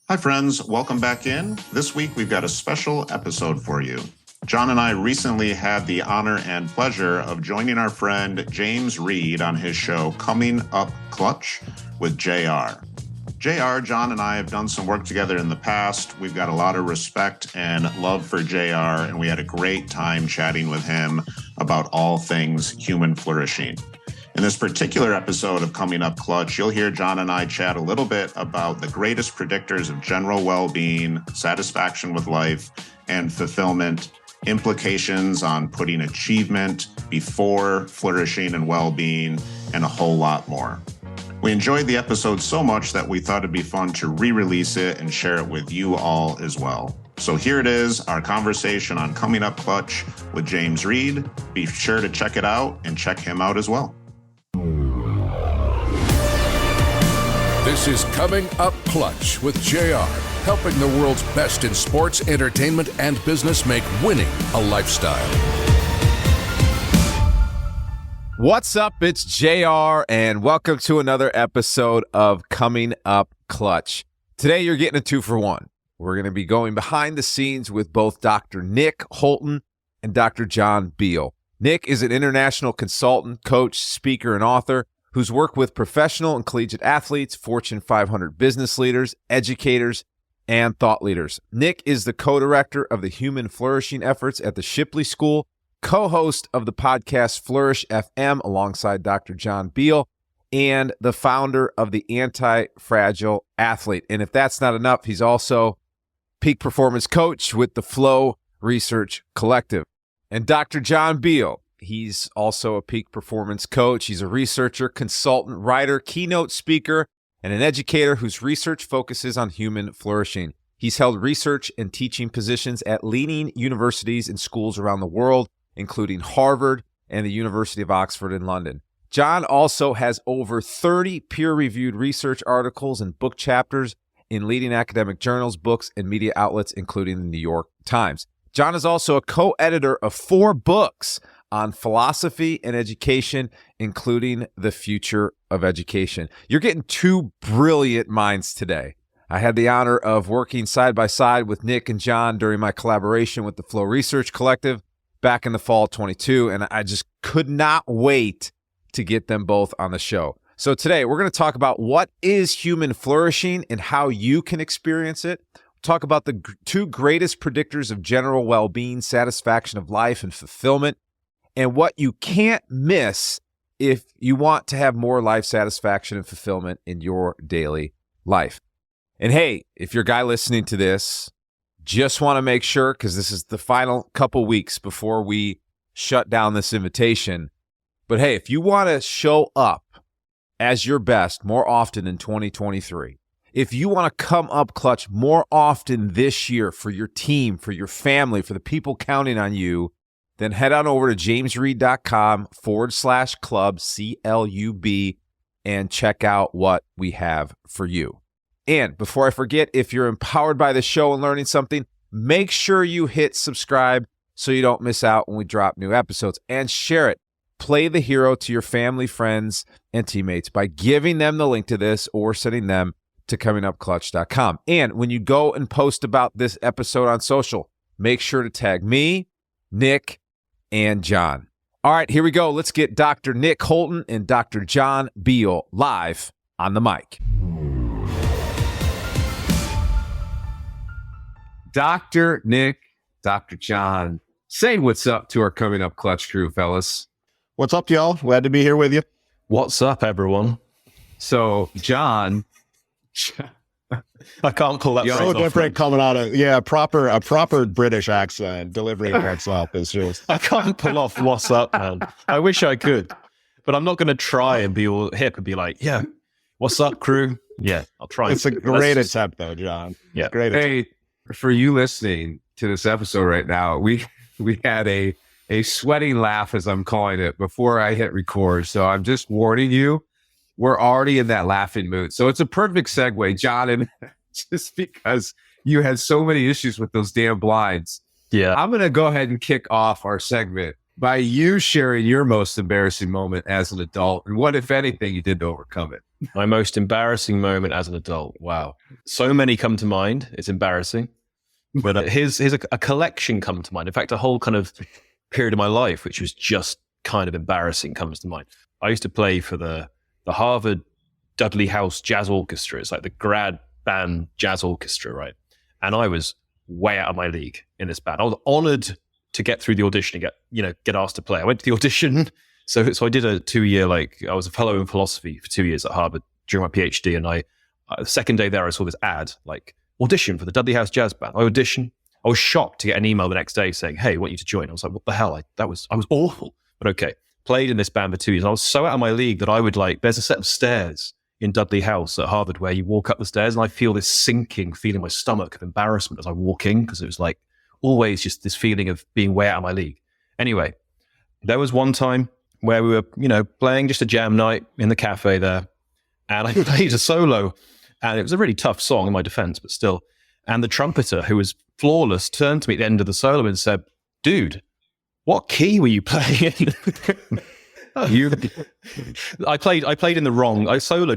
Hi, friends. Welcome back in. This week, we've got a special episode for you. Jon and I recently had the honor and pleasure of joining our friend James Reid on his show, Coming Up Clutch with JR. JR, Jon and I have done some work together in the past. We've got a lot of respect and love for JR, and we had a great time chatting with him about all things human flourishing. In this particular episode of Coming Up Clutch, you'll hear Jon and I chat a little bit about the greatest predictors of general well-being, satisfaction with life, and fulfillment, implications on putting achievement before flourishing and well-being, and a whole lot more. We enjoyed the episode so much that we thought it'd be fun to re-release it and share it with you all as well. So here it is, our conversation on Coming Up Clutch with James Reid. Be sure to check it out and check him out as well. This is Coming Up Clutch with JR, helping the world's best in sports, entertainment, and business make winning a lifestyle. What's up? It's JR, and welcome to another episode of Coming Up Clutch. Today, you're getting a 2-for-1. We're going to be going behind the scenes with both Dr. Nick Holton and Dr. Jon Beal. Nick is an international consultant, coach, speaker, and author who's worked with professional and collegiate athletes, Fortune 500 business leaders, educators, and thought leaders. Nick is the co-director of the human flourishing efforts at the Shipley School, co-host of the podcast Flourish FM alongside Dr. Jon Beal, and the founder of the Anti-Fragile Athlete. And if that's not enough, he's also peak performance coach with the Flow Research Collective. And Dr. Jon Beal, he's also a peak performance coach. He's a researcher, consultant, writer, keynote speaker, and an educator whose research focuses on human flourishing. He's held research and teaching positions at leading universities and schools around the world, including Harvard and the University of Oxford in London. Jon also has over 30 peer-reviewed research articles and book chapters in leading academic journals, books, and media outlets, including the New York Times. Jon is also a co-editor of 4 books on philosophy and education, including The Future of Education. You're getting 2 brilliant minds today. I had the honor of working side by side with Nick and Jon during my collaboration with the Flow Research Collective back in the fall of 22, and I just could not wait to get them both on the show. So today, we're going to talk about what is human flourishing and how you can experience it. Talk about the 2 greatest predictors of general well-being, satisfaction of life, and fulfillment, and what you can't miss if you want to have more life satisfaction and fulfillment in your daily life. And hey, if you're a guy listening to this, just want to make sure, because this is the final couple weeks before we shut down this invitation. But hey, if you want to show up as your best more often in 2023, if you want to come up clutch more often this year for your team, for your family, for the people counting on you, then head on over to jamesreid.com/club, CLUB, and check out what we have for you. And before I forget, if you're empowered by the show and learning something, make sure you hit subscribe so you don't miss out when we drop new episodes, and share it. Play the hero to your family, friends, and teammates by giving them the link to this or sending them to comingupclutch.com. And when you go and post about this episode on social, make sure to tag me, Nick, and Jon. All right, here we go. Let's get Dr. Nick Holton and Dr. Jon Beal live on the mic. Dr. Nick, Dr. Jon, say what's up to our Coming Up Clutch crew, fellas. What's up, y'all? Glad to be here with you. What's up, everyone? So, Jon, I can't pull that phrase so off. different coming out of a proper British accent delivering what's up is just. I can't pull off what's up, man. I wish I could, but I'm not going to try and be all hip and be like, yeah, what's up, crew? Yeah, I'll try. It's a great attempt, though, Jon. Yeah, great. Hey, for you listening to this episode right now, we had a sweating laugh, as I'm calling it, before I hit record. So I'm just warning you, we're already in that laughing mood. So it's a perfect segue, Jon, and just because you had so many issues with those damn blinds. Yeah. I'm going to go ahead and kick off our segment by you sharing your most embarrassing moment as an adult and what, if anything, you did to overcome it. My most embarrassing moment as an adult. Wow. So many come to mind. It's embarrassing. But here's a collection come to mind. In fact, a whole kind of period of my life, which was just kind of embarrassing, comes to mind. I used to play for the Harvard Dudley House Jazz Orchestra. It's like the grad band jazz orchestra, right? And I was way out of my league in this band. I was honored to get through the audition and get asked to play. I went to the audition. So I did a 2-year, I was a fellow in philosophy for 2 years at Harvard during my PhD. And the second day there, I saw this ad, audition for the Dudley House Jazz Band. I auditioned. I was shocked to get an email the next day saying, hey, I want you to join. I was like, what the hell? I was awful. But okay. Played in this band for 2 years. And I was so out of my league that I would there's a set of stairs in Dudley House at Harvard where you walk up the stairs and I feel this sinking feeling in my stomach of embarrassment as I walk in, because it was always just this feeling of being way out of my league. Anyway, there was one time where we were, playing just a jam night in the cafe there, and I played a solo, and it was a really tough song in my defense, but still. And the trumpeter, who was flawless, turned to me at the end of the solo and said, dude, what key were you playing in? I soloed in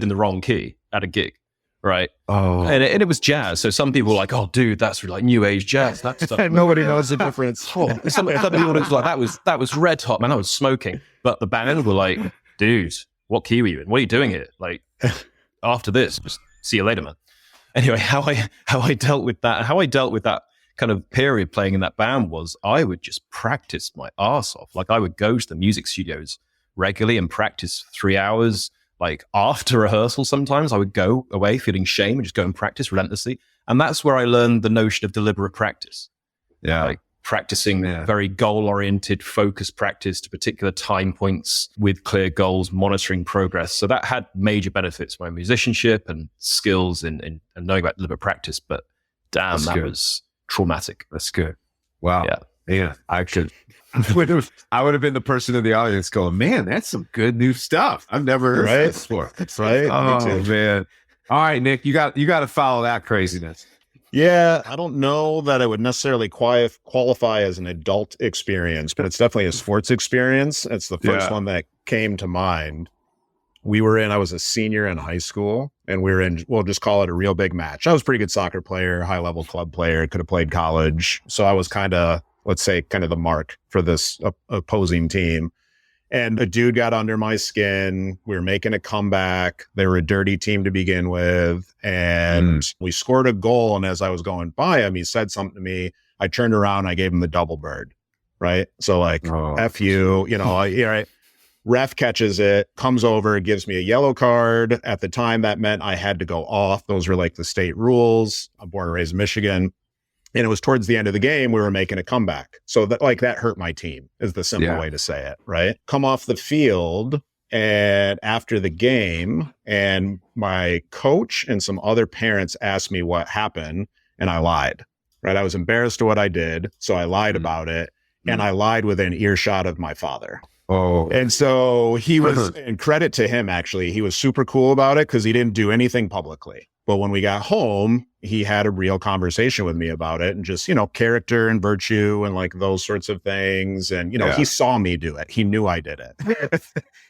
the wrong key at a gig, right? Oh. And it was jazz. So some people were like, oh, dude, that's really new age jazz. That stuff. Nobody knows the difference. Some people were like, that was red hot, man. I was smoking. But the band were like, dude, what key were you in? What are you doing here? After this, just see you later, man. Anyway, how I dealt with that kind of period playing in that band was I would just practice my arse off. I would go to the music studios regularly and practice 3 hours. After rehearsal, sometimes I would go away feeling shame and just go and practice relentlessly. And that's where I learned the notion of deliberate practice. Yeah. Practicing very goal-oriented, focused practice to particular time points with clear goals, monitoring progress. So that had major benefits for my musicianship and skills and knowing about deliberate practice. But damn, that was traumatic. That's good. Wow. Yeah. I would have been the person in the audience going, man, that's some good new stuff. I've never heard this before. That's right. Oh, man. All right, Nick, you got to follow that craziness. Yeah, I don't know that it would necessarily qualify as an adult experience, but it's definitely a sports experience. It's the first one that came to mind. I was a senior in high school, and we were in, we'll just call it a real big match. I was a pretty good soccer player, high-level club player, could have played college. So I was kind of the mark for this opposing team. And a dude got under my skin. We were making a comeback. They were a dirty team to begin with. And we scored a goal. And as I was going by him, he said something to me. I turned around. I gave him the double bird. Right. So F you, right. Ref catches it, comes over, gives me a yellow card. At the time, that meant I had to go off. Those were the state rules. I'm born and raised in Michigan. And it was towards the end of the game, we were making a comeback. So that hurt my team is the simple way to say it, right? Come off the field and after the game, and my coach and some other parents asked me what happened, and I lied, right? I was embarrassed of what I did, so I lied about it, and I lied within earshot of my father. Oh. And so he was, and credit to him, actually, he was super cool about it because he didn't do anything publicly. But when we got home, he had a real conversation with me about it and just, character and virtue and those sorts of things. And, he saw me do it. He knew I did it.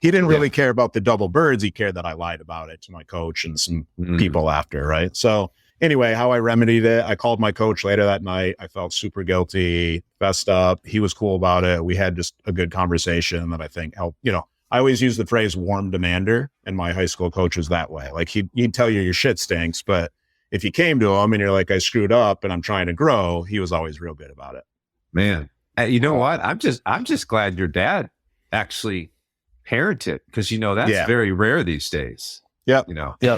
He didn't really care about the double birds. He cared that I lied about it to my coach and some people after, right? So anyway, how I remedied it, I called my coach later that night. I felt super guilty, fessed up. He was cool about it. We had just a good conversation that I think helped, I always use the phrase warm demander, and my high school coach was that way. He'd tell you your shit stinks, but if you came to him and you're like, I screwed up and I'm trying to grow, he was always real good about it. Man, you know what? I'm just glad your dad actually parented, because that's very rare these days. Yep.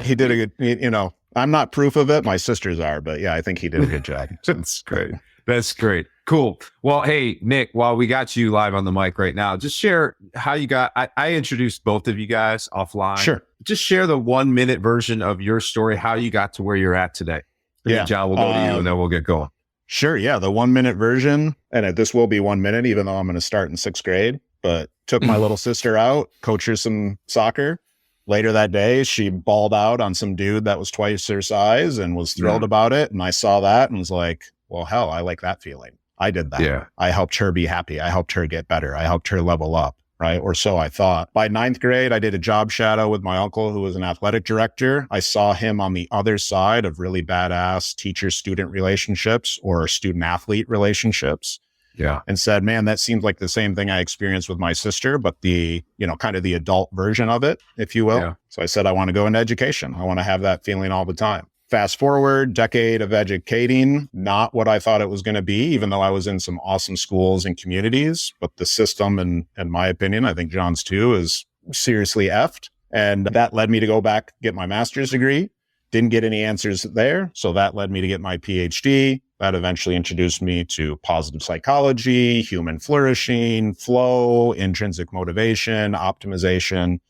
He did a good, I'm not proof of it. My sisters are, but yeah, I think he did a good job. That's great. That's great. Cool. Well, hey, Nick, while we got you live on the mic right now, just share how you got, I introduced both of you guys offline. Sure. Just share the 1 minute version of your story, how you got to where you're at today. Yeah. John, we'll go to you and then we'll get going. Sure. Yeah. The 1 minute version. And this will be 1 minute, even though I'm going to start in 6th grade, but took my little sister out, coached her some soccer. Later that day, she balled out on some dude that was twice her size and was thrilled about it. And I saw that and was like, well, hell, I like that feeling. I did that. Yeah. I helped her be happy. I helped her get better. I helped her level up. right? Or so I thought. By ninth grade, I did a job shadow with my uncle, who was an athletic director. I saw him on the other side of really badass teacher-student relationships or student-athlete relationships. Yeah. And said, man, that seems like the same thing I experienced with my sister, but the, kind of the adult version of it, if you will. Yeah. So I said, I want to go into education. I want to have that feeling all the time. Fast forward, decade of educating, not what I thought it was going to be, even though I was in some awesome schools and communities. But the system, in my opinion, I think John's too, is seriously effed. And that led me to go back, get my master's degree. Didn't get any answers there. So that led me to get my PhD. That eventually introduced me to positive psychology, human flourishing, flow, intrinsic motivation, optimization,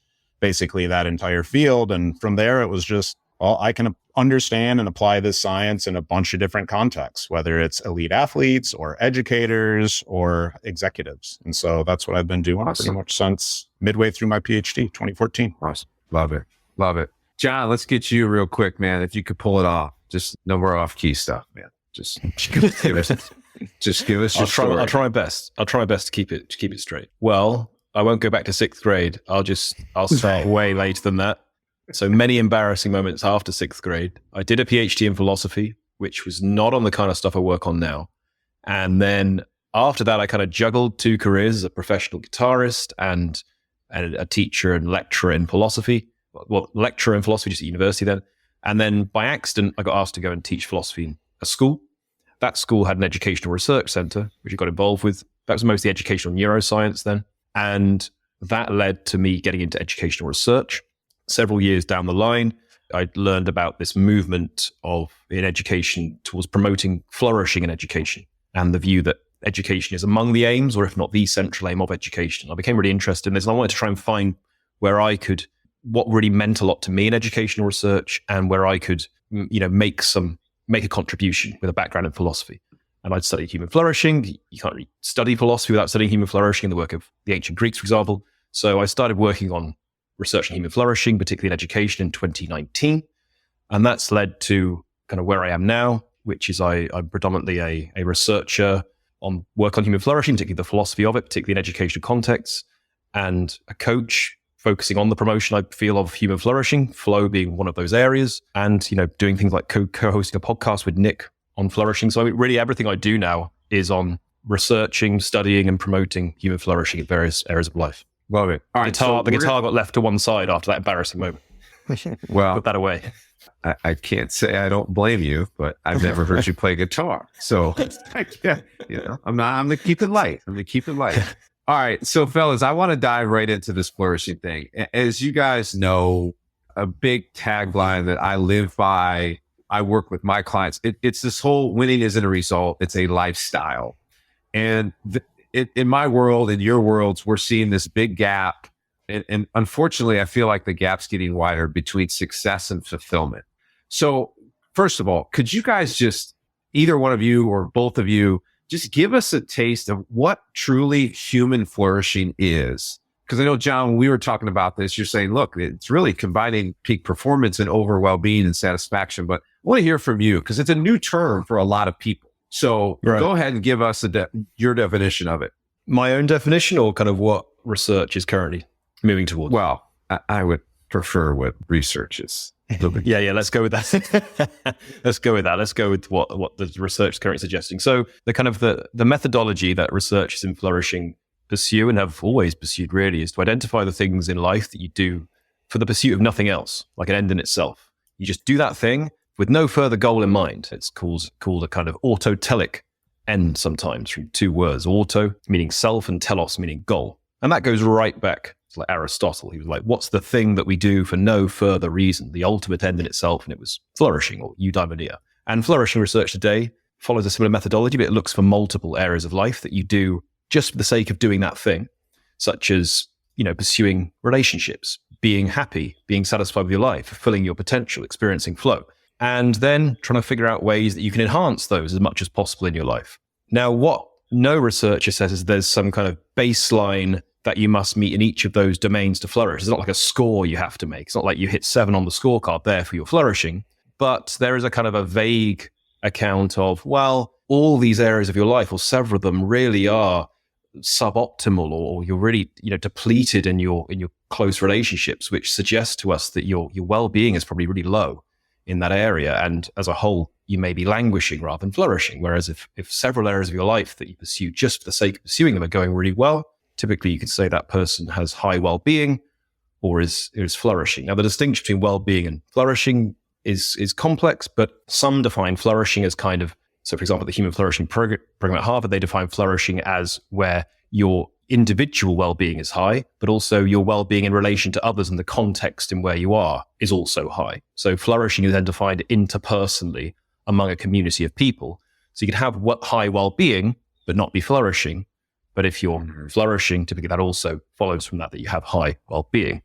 basically that entire field. And from there, it was just, well, I can understand and apply this science in a bunch of different contexts, whether it's elite athletes or educators or executives. And so that's what I've been doing pretty much since midway through my PhD, 2014. Awesome. Love it. Love it. John, let's get you real quick, man. If you could pull it off, just no more off key stuff, man. Just give us your story. I'll try my best. I'll try my best to keep it straight. Well, I won't go back to sixth grade. I'll start way later than that. So many embarrassing moments after sixth grade. I did a PhD in philosophy, which was not on the kind of stuff I work on now. And then after that, I kind of juggled two careers as a professional guitarist and a teacher and lecturer in philosophy. Well, lecturer in philosophy just at university then. And then by accident, I got asked to go and teach philosophy in a school. That school had an educational research center, which I got involved with. That was mostly educational neuroscience then. And that led to me getting into educational research. Several years down the line, I learned about this movement in education towards promoting flourishing in education and the view that education is among the aims, or if not the central aim of education. I became really interested in this, and I wanted to try and find what really meant a lot to me in educational research and where I could, make a contribution with a background in philosophy. And I'd studied human flourishing. You can't really study philosophy without studying human flourishing and the work of the ancient Greeks, for example. So I started working on research on human flourishing, particularly in education, in 2019. And that's led to kind of where I am now, which is I'm predominantly a researcher on work on human flourishing, particularly the philosophy of it, particularly in educational contexts, and a coach focusing on the promotion, I feel, of human flourishing, flow being one of those areas, and, doing things like co-hosting a podcast with Nick on flourishing. So really everything I do now is on researching, studying, and promoting human flourishing at various areas of life. Love it. All right, the guitar got left to one side after that embarrassing moment. Well, put that away. I can't say I don't blame you, but I've never heard you play guitar. So, I'm going to keep it light. All right. So, fellas, I want to dive right into this flourishing thing. As you guys know, a big tagline that I live by, I work with my clients. It's this whole winning isn't a result. It's a lifestyle. And in my world, in your worlds, we're seeing this big gap. And unfortunately, I feel like the gap's getting wider between success and fulfillment. So first of all, could you guys just, either one of you or both of you, just give us a taste of what truly human flourishing is? Because I know, John, when we were talking about this, you're saying, look, it's really combining peak performance and overall well-being and satisfaction. But I want to hear from you because it's a new term for a lot of people. So Go ahead and give us your definition of it. My own definition, or kind of what research is currently moving towards? Well, I would prefer what research is. Yeah. Let's go with that. Let's go with what the research is currently suggesting. So the kind of the methodology that researchers in flourishing pursue and have always pursued really is to identify the things in life that you do for the pursuit of nothing else, like an end in itself. You just do that thing with no further goal in mind. It's called a kind of autotelic end sometimes, from two words, auto meaning self and telos meaning goal. And that goes right back to like Aristotle. He was like, what's the thing that we do for no further reason, the ultimate end in itself? And it was flourishing, or eudaimonia. And flourishing research today follows a similar methodology, but it looks for multiple areas of life that you do just for the sake of doing that thing, such as, pursuing relationships, being happy, being satisfied with your life, fulfilling your potential, experiencing flow, and then trying to figure out ways that you can enhance those as much as possible in your life. Now, what no researcher says is there's some kind of baseline that you must meet in each of those domains to flourish. It's not like a score you have to make. It's not like you hit 7 on the scorecard there for your flourishing, but there is a kind of a vague account of, well, all these areas of your life, or several of them, really are suboptimal or you're really, depleted in your close relationships, which suggests to us that your well-being is probably really low in that area. And as a whole, you may be languishing rather than flourishing. Whereas if several areas of your life that you pursue just for the sake of pursuing them are going really well, typically you could say that person has high well-being or is flourishing. Now, the distinction between well-being and flourishing is complex, but some define flourishing as kind of, so for example, the Human Flourishing Program at Harvard, they define flourishing as where your individual well-being is high, but also your well-being in relation to others and the context in where you are is also high. So flourishing is then defined interpersonally among a community of people. So you could have high well-being, but not be flourishing. But if you're flourishing, typically that also follows from that you have high well-being.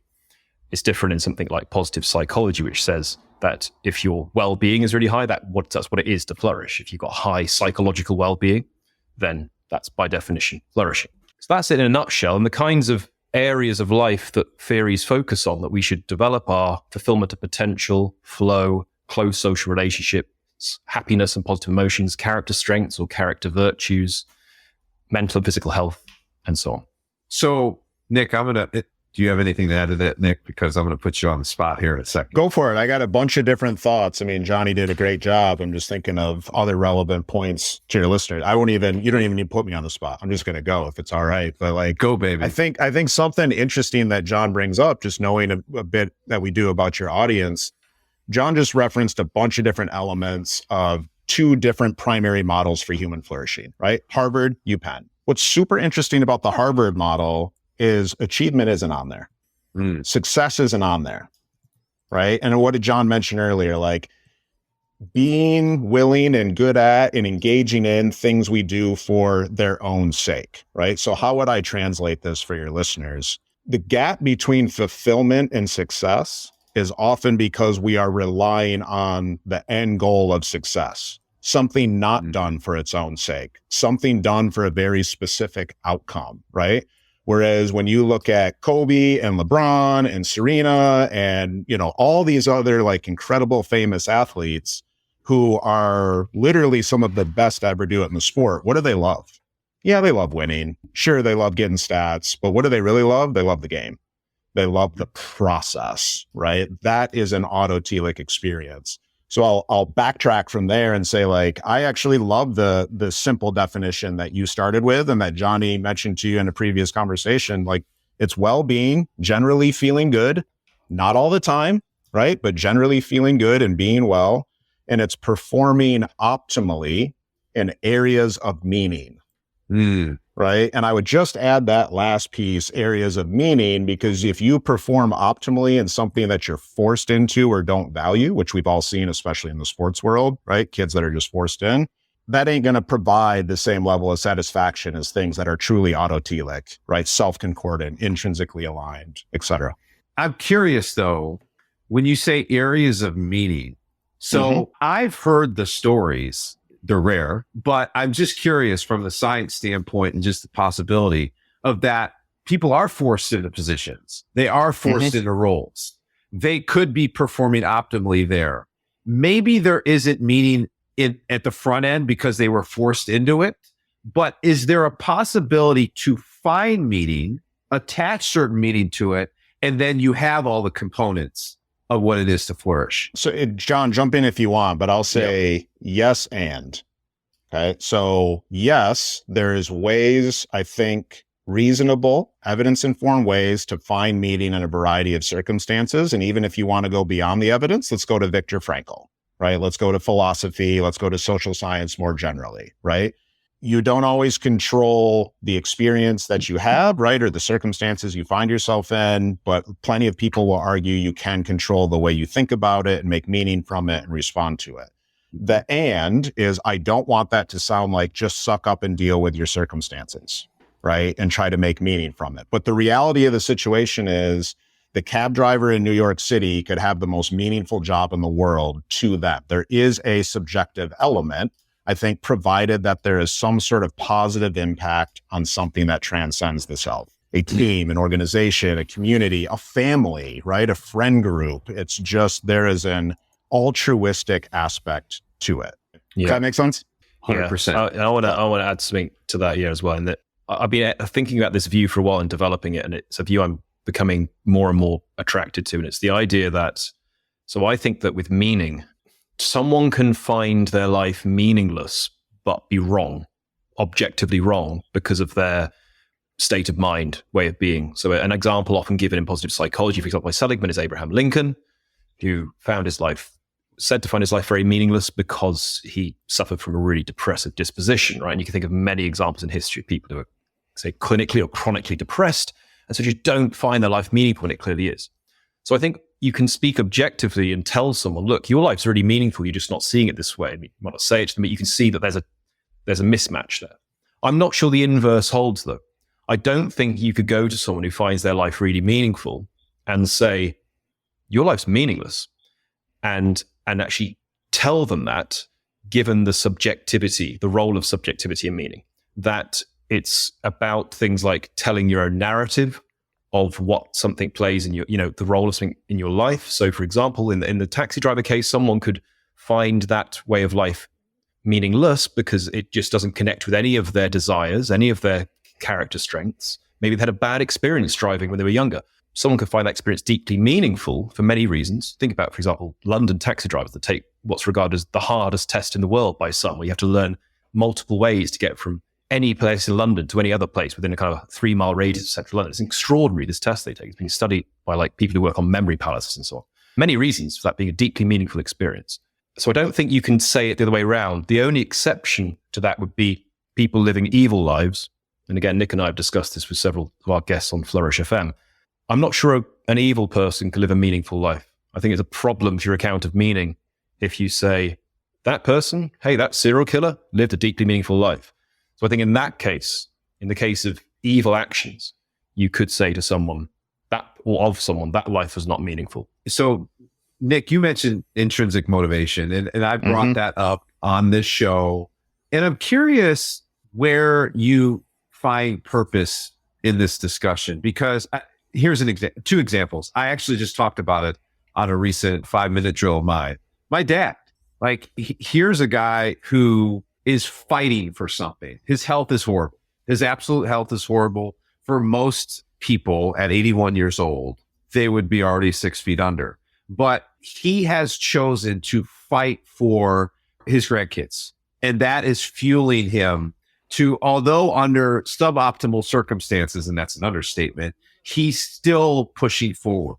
It's different in something like positive psychology, which says that if your well-being is really high, that's what it is to flourish. If you've got high psychological well-being, then that's by definition flourishing. So that's it in a nutshell. And the kinds of areas of life that theories focus on that we should develop are fulfillment of potential, flow, close social relationships, happiness and positive emotions, character strengths or character virtues, mental and physical health, and so on. So, Nick, do you have anything to add to that, Nick? Because I'm going to put you on the spot here in a second. Go for it. I got a bunch of different thoughts. I mean, Johnny did a great job. I'm just thinking of other relevant points to your listeners. You don't even need to put me on the spot. I'm just going to go if it's all right. But go, baby. I think something interesting that John brings up, just knowing a bit that we do about your audience, John just referenced a bunch of different elements of two different primary models for human flourishing, right? Harvard, UPenn. What's super interesting about the Harvard model is achievement isn't on there. Success isn't on there, right? And what did John mention earlier? Being willing and good at and engaging in things we do for their own sake, right? So how would I translate this for your listeners? The gap between fulfillment and success is often because we are relying on the end goal of success, something not done for its own sake, something done for a very specific outcome, right? Whereas when you look at Kobe and LeBron and Serena and, all these other incredible famous athletes who are literally some of the best to ever do it in the sport, what do they love? Yeah, they love winning. Sure, they love getting stats, but what do they really love? They love the game. They love the process, right? That is an autotelic experience. So I'll backtrack from there and say, I actually love the simple definition that you started with and that Johnny mentioned to you in a previous conversation. It's well-being, generally feeling good, not all the time, right? But generally feeling good and being well. And it's performing optimally in areas of meaning, right? And I would just add that last piece, areas of meaning, because if you perform optimally in something that you're forced into or don't value, which we've all seen, especially in the sports world, right? Kids that are just forced in, that ain't going to provide the same level of satisfaction as things that are truly autotelic, right? Self-concordant, intrinsically aligned, etc. I'm curious though, when you say areas of meaning, so I've heard the stories. They're rare, but I'm just curious from the science standpoint and just the possibility of that people are forced into positions. They are forced into roles. They could be performing optimally there. Maybe there isn't meaning at the front end because they were forced into it, but is there a possibility to find meaning, attach certain meaning to it, and then you have all the components of what it is to flourish? So John, jump in if you want, but I'll say yes and. Okay. So yes, there's ways, I think, reasonable, evidence-informed ways to find meaning in a variety of circumstances. And even if you want to go beyond the evidence, let's go to Viktor Frankl, right? Let's go to philosophy. Let's go to social science more generally, right? You don't always control the experience that you have, right? Or the circumstances you find yourself in, but plenty of people will argue you can control the way you think about it and make meaning from it and respond to it. The and is, I don't want that to sound like just suck up and deal with your circumstances, right? And try to make meaning from it. But the reality of the situation is the cab driver in New York City could have the most meaningful job in the world to them. There is a subjective element, I think, provided that there is some sort of positive impact on something that transcends the self. A team, an organization, a community, a family, right? A friend group. It's just, there is an altruistic aspect to it. Yeah. Does that make sense? 100%. I want to add something to that here as well. And that I've been thinking about this view for a while and developing it, and it's a view I'm becoming more and more attracted to. And it's the idea that, so I think that with meaning, someone can find their life meaningless, but be wrong, objectively wrong, because of their state of mind, way of being. So an example often given in positive psychology, for example, by Seligman, is Abraham Lincoln, who said to find his life very meaningless because he suffered from a really depressive disposition, right? And you can think of many examples in history of people who are, say, clinically or chronically depressed, and so just don't find their life meaningful when it clearly is. So I think you can speak objectively and tell someone, look, your life's really meaningful, you're just not seeing it this way. I mean, you might not say it to them, but you can see that there's a mismatch there. I'm not sure the inverse holds, though. I don't think you could go to someone who finds their life really meaningful and say, your life's meaningless, and actually tell them that, given the subjectivity, the role of subjectivity and meaning, that it's about things like telling your own narrative of what something plays in the role of something in your life. So, for example, in the taxi driver case, someone could find that way of life meaningless because it just doesn't connect with any of their desires, any of their character strengths. Maybe they had a bad experience driving when they were younger. Someone could find that experience deeply meaningful for many reasons. Think about, for example, London taxi drivers that take what's regarded as the hardest test in the world by some, where you have to learn multiple ways to get from any place in London to any other place within a kind of 3-mile radius of central London. It's extraordinary, this test they take. It's been studied by people who work on memory palaces and so on. Many reasons for that being a deeply meaningful experience. So I don't think you can say it the other way around. The only exception to that would be people living evil lives. And again, Nick and I have discussed this with several of our guests on Flourish FM. I'm not sure an evil person can live a meaningful life. I think it's a problem for your account of meaning if you say, that person, hey, that serial killer lived a deeply meaningful life. So I think in that case, in the case of evil actions, you could say to someone, that life was not meaningful. So, Nick, you mentioned intrinsic motivation, and I brought that up on this show. And I'm curious where you find purpose in this discussion, because here's two examples. I actually just talked about it on a recent 5-minute drill of mine. My dad, here's a guy who is fighting for something. His health is horrible. His absolute health is horrible. For most people at 81 years old, they would be already 6 feet under. But he has chosen to fight for his grandkids. And that is fueling him to, although under suboptimal circumstances, and that's an understatement, he's still pushing forward.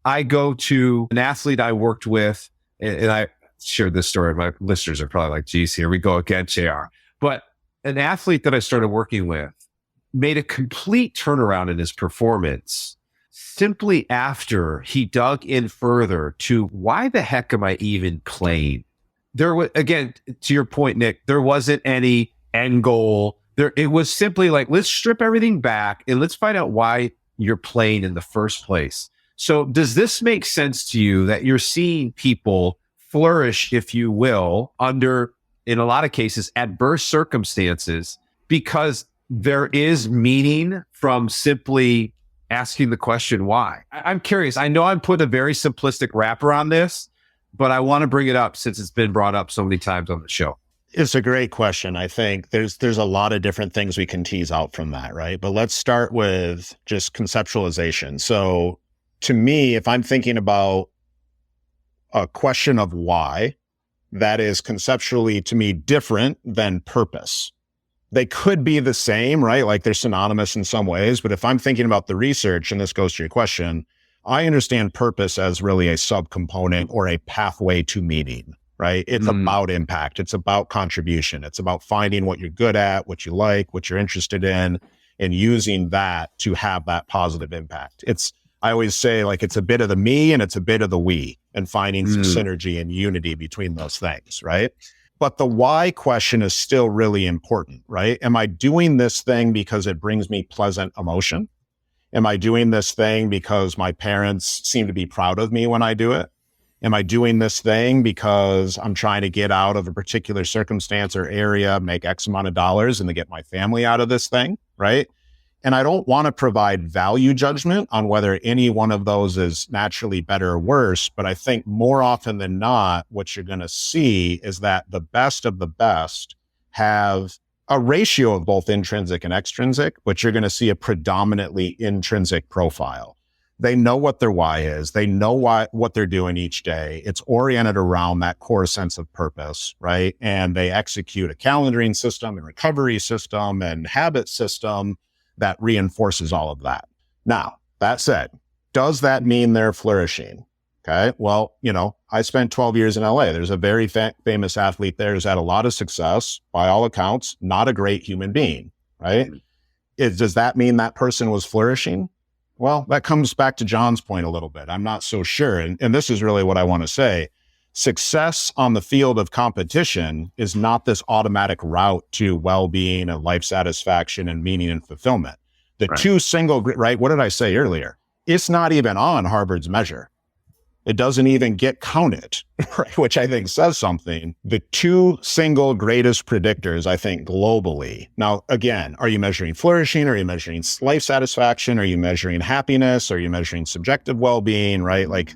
I go to an athlete I worked with, and I shared this story. My listeners are probably like, geez, here we go again, JR. But an athlete that I started working with made a complete turnaround in his performance simply after he dug in further to, why the heck am I even playing? There was, again, to your point, Nick, there wasn't any end goal. It was simply like, let's strip everything back and let's find out why you're playing in the first place. So does this make sense to you that you're seeing people flourish, if you will, under, in a lot of cases, adverse circumstances, because there is meaning from simply asking the question why? I'm curious. I know I'm putting a very simplistic wrapper on this, but I want to bring it up since it's been brought up so many times on the show. It's a great question. I think there's a lot of different things we can tease out from that, right? But let's start with just conceptualization. So to me, if I'm thinking about a question of why, that is conceptually to me different than purpose. They could be the same, right? Like they're synonymous in some ways. But if I'm thinking about the research, and this goes to your question, I understand purpose as really a subcomponent or a pathway to meaning, right? It's about impact. It's about contribution. It's about finding what you're good at, what you like, what you're interested in, and using that to have that positive impact. I always say, like, it's a bit of the me and it's a bit of the we, and finding some synergy and unity between those things, right? But the why question is still really important, right? Am I doing this thing because it brings me pleasant emotion? Am I doing this thing because my parents seem to be proud of me when I do it? Am I doing this thing because I'm trying to get out of a particular circumstance or area, make X amount of dollars, and to get my family out of this thing, right? And I don't want to provide value judgment on whether any one of those is naturally better or worse. But I think more often than not, what you're going to see is that the best of the best have a ratio of both intrinsic and extrinsic, but you're going to see a predominantly intrinsic profile. They know what their why is. They know what they're doing each day. It's oriented around that core sense of purpose, right? And they execute a calendaring system and recovery system and habit system that reinforces all of that. Now, that said, does that mean they're flourishing? Okay. Well, I spent 12 years in LA. There's a very famous athlete there who's had a lot of success, by all accounts, not a great human being, right? Does that mean that person was flourishing? Well, that comes back to Jon's point a little bit. I'm not so sure. And this is really what I want to say. Success on the field of competition is not this automatic route to well-being and life satisfaction and meaning and fulfillment. The two single, right? What did I say earlier? It's not even on Harvard's measure. It doesn't even get counted, right? Which I think says something. The two single greatest predictors, I think, globally. Now, again, are you measuring flourishing? Are you measuring life satisfaction? Are you measuring happiness? Are you measuring subjective well-being, right? Like,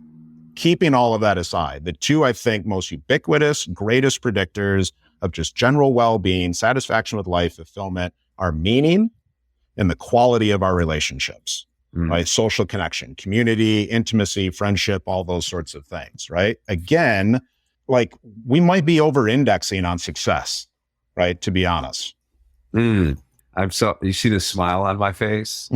keeping all of that aside, the two, I think, most ubiquitous, greatest predictors of just general well-being, satisfaction with life, fulfillment, are meaning and the quality of our relationships. Right? Social connection, community, intimacy, friendship, all those sorts of things, right? Again, like, we might be over-indexing on success, right? To be honest. You see the smile on my face?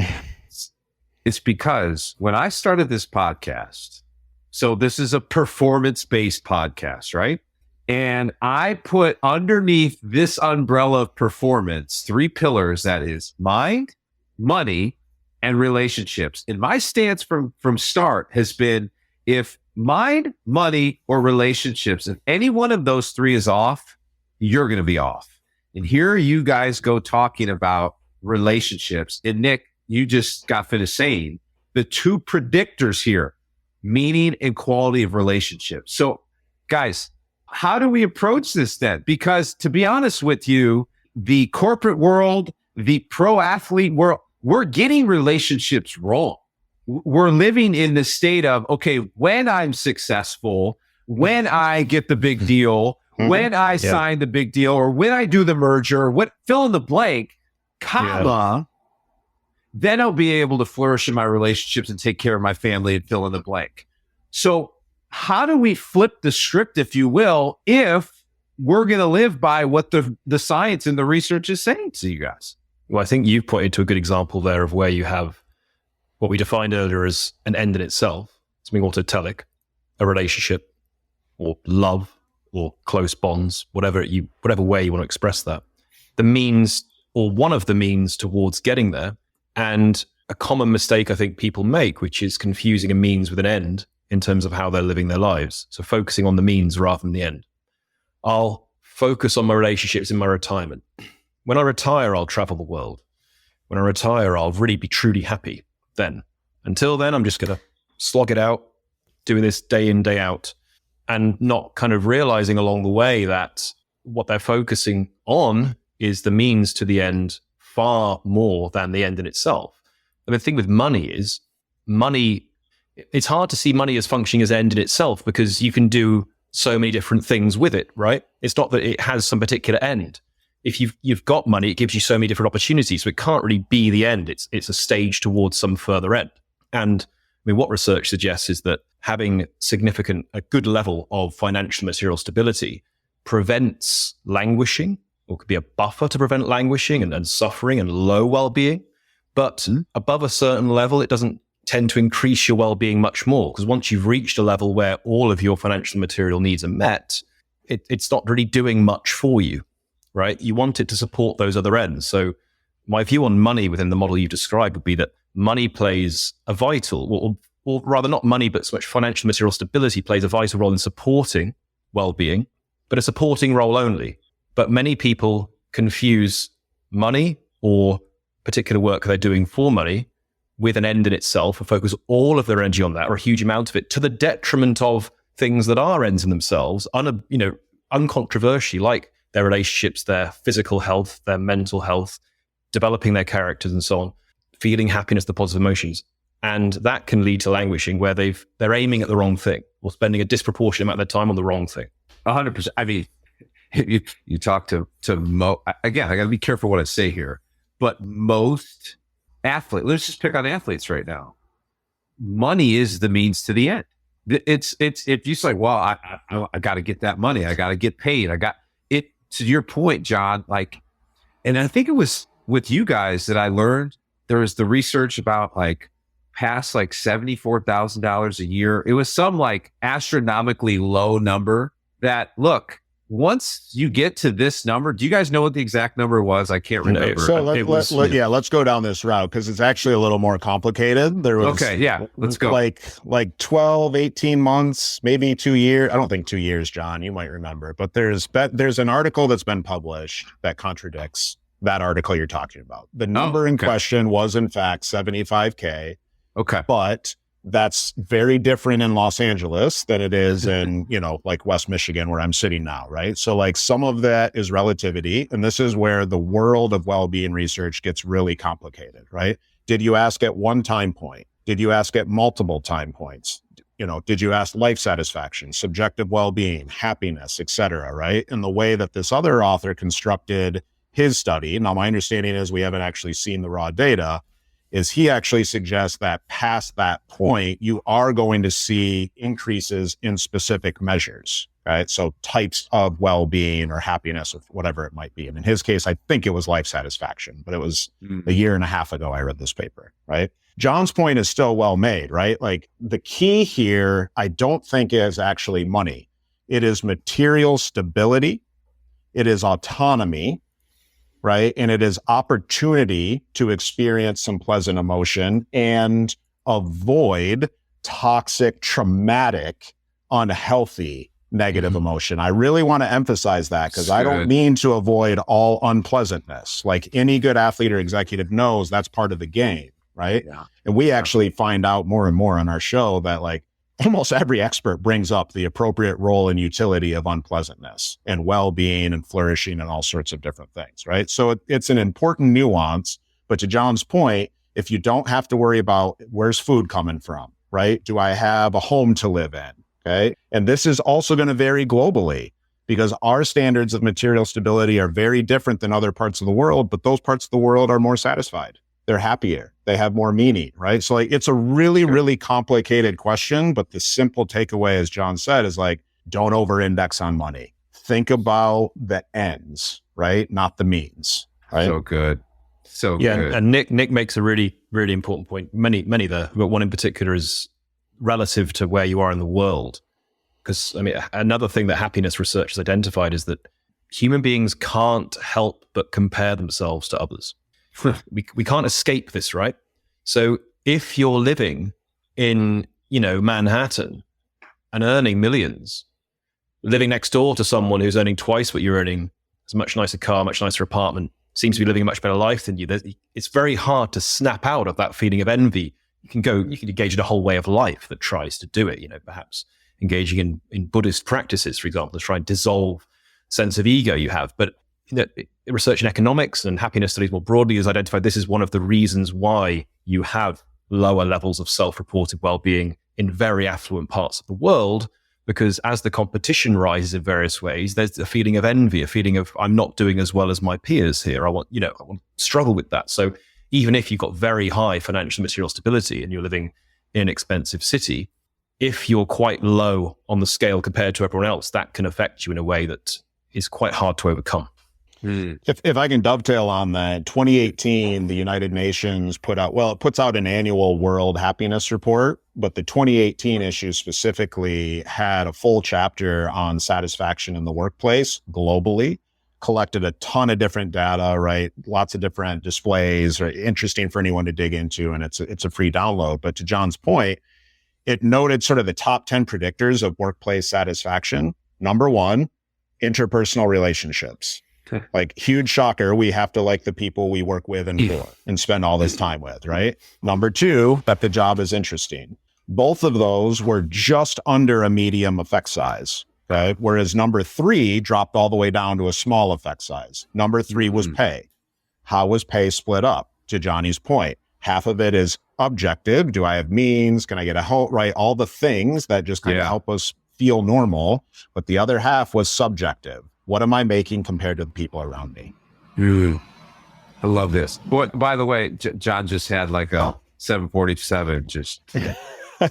It's because when I started this podcast, so this is a performance-based podcast, right? And I put underneath this umbrella of performance 3 pillars, that is mind, money, and relationships. And my stance from start has been, if mind, money, or relationships, if any one of those 3 is off, you're going to be off. And here you guys go talking about relationships. And Nick, you just got finished saying the 2 predictors here, meaning and quality of relationships. So guys, how do we approach this then? Because to be honest with you, the corporate world, the pro athlete world, we're getting relationships wrong. We're living in the state of, okay, when I'm successful, when I get the big deal, when I sign the big deal, or when I do the merger, fill in the blank, then I'll be able to flourish in my relationships and take care of my family and fill in the blank. So how do we flip the script, if you will, if we're going to live by what the science and the research is saying to you guys? Well, I think you pointed to a good example there of where you have what we defined earlier as an end in itself, something autotelic, a relationship or love or close bonds, whatever way you want to express that. The means, or one of the means towards getting there, and a common mistake I think people make, which is confusing a means with an end in terms of how they're living their lives. So focusing on the means rather than the end. I'll focus on my relationships in my retirement. When I retire, I'll travel the world. When I retire, I'll really be truly happy then. Until then, I'm just going to slog it out, doing this day in, day out, and not kind of realizing along the way that what they're focusing on is the means to the end far more than the end in itself. And the thing with money is, it's hard to see money as functioning as end in itself because you can do so many different things with it, right? It's not that it has some particular end. If you've got money, it gives you so many different opportunities. So it can't really be the end. It's a stage towards some further end. And I mean, what research suggests is that having a good level of financial material stability prevents languishing, or could be a buffer to prevent languishing and suffering and low well-being. But above a certain level, it doesn't tend to increase your well-being much more, because once you've reached a level where all of your financial material needs are met, it's not really doing much for you. Right? You want it to support those other ends. So my view on money within the model you described would be that money plays a vital, or rather not money, but so much financial material stability plays a vital role in supporting well-being, but a supporting role only. But many people confuse money or particular work they're doing for money with an end in itself and focus all of their energy on that, or a huge amount of it, to the detriment of things that are ends in themselves, uncontroversially, like their relationships, their physical health, their mental health, developing their characters and so on, feeling happiness, the positive emotions. And that can lead to languishing where they're aiming at the wrong thing or spending a disproportionate amount of their time on the wrong thing. 100%. I mean, you talk to again, I got to be careful what I say here, but most athletes, let's just pick on athletes right now. Money is the means to the end. It's if you say, well, I got to get that money, I got to get paid, I got it. To your point, Jon, like, and I think it was with you guys that I learned there was the research about like past like $74,000 a year. It was some like astronomically low number that, look, once you get to this number, do you guys know what the exact number was? I can't remember. So let's go down this route because it's actually a little more complicated. There was let's go. Like 12, 18 months, maybe 2 years. I don't think 2 years, Jon, you might remember, but there's an article that's been published that contradicts that article you're talking about. The number in question was in fact 75K. Okay. But that's very different in Los Angeles than it is in, like West Michigan where I'm sitting now, right? So like some of that is relativity. And this is where the world of well-being research gets really complicated, right? Did you ask at one time point? Did you ask at multiple time points? Did you ask life satisfaction, subjective well-being, happiness, et cetera, right? And the way that this other author constructed his study, now my understanding is we haven't actually seen the raw data, is he actually suggests that past that point, you are going to see increases in specific measures, right? So types of well-being or happiness or whatever it might be. And in his case, I think it was life satisfaction, but it was a year and a half ago I read this paper, right? Jon's point is still well made, right? Like the key here, I don't think is actually money. It is material stability. It is autonomy. Right. And it is opportunity to experience some pleasant emotion and avoid toxic, traumatic, unhealthy, negative emotion. I really want to emphasize that because I don't mean to avoid all unpleasantness. Like any good athlete or executive knows that's part of the game. Right. Yeah. And we actually find out more and more on our show that like almost every expert brings up the appropriate role and utility of unpleasantness and well-being and flourishing and all sorts of different things, right? So it's an important nuance, but to Jon's point, if you don't have to worry about where's food coming from, right? Do I have a home to live in? Okay. And this is also going to vary globally because our standards of material stability are very different than other parts of the world, but those parts of the world are more satisfied. They're happier. They have more meaning, right? So like, it's a really, really complicated question, but the simple takeaway, as Jon said, is like, don't over-index on money. Think about the ends, right? Not the means, right? So good. So good. And Nick makes a really, really important point. Many there, but one in particular is relative to where you are in the world. Because I mean, another thing that happiness research has identified is that human beings can't help but compare themselves to others. We can't escape this, right? So if you're living in, Manhattan and earning millions, living next door to someone who's earning twice what you're earning, has a much nicer car, much nicer apartment, seems to be living a much better life than you, it's very hard to snap out of that feeling of envy. You can engage in a whole way of life that tries to do it, perhaps engaging in Buddhist practices, for example, to try and dissolve sense of ego you have. But research in economics and happiness studies more broadly has identified this is one of the reasons why you have lower levels of self-reported well-being in very affluent parts of the world, because as the competition rises in various ways, there's a feeling of envy, a feeling of I'm not doing as well as my peers here. I want to struggle with that. So even if you've got very high financial and material stability and you're living in an expensive city, if you're quite low on the scale compared to everyone else, that can affect you in a way that is quite hard to overcome. If I can dovetail on that, 2018, the United Nations puts out an annual World Happiness Report, but the 2018 issue specifically had a full chapter on satisfaction in the workplace globally, collected a ton of different data, right? Lots of different displays, right? Interesting for anyone to dig into, and it's a free download. But to Jon's point, it noted sort of the top 10 predictors of workplace satisfaction. Number one, interpersonal relationships. Like huge shocker, we have to like the people we work with and for and spend all this time with, right? Number two, that the job is interesting. Both of those were just under a medium effect size, okay? Whereas number three dropped all the way down to a small effect size. Number three was pay. How was pay split up? To Johnny's point, half of it is objective. Do I have means? Can I get a help? Right? All the things that just kind of help us feel normal. But the other half was subjective. What am I making compared to the people around me? I love this. What, by the way, John just had like a 747. Just yeah, I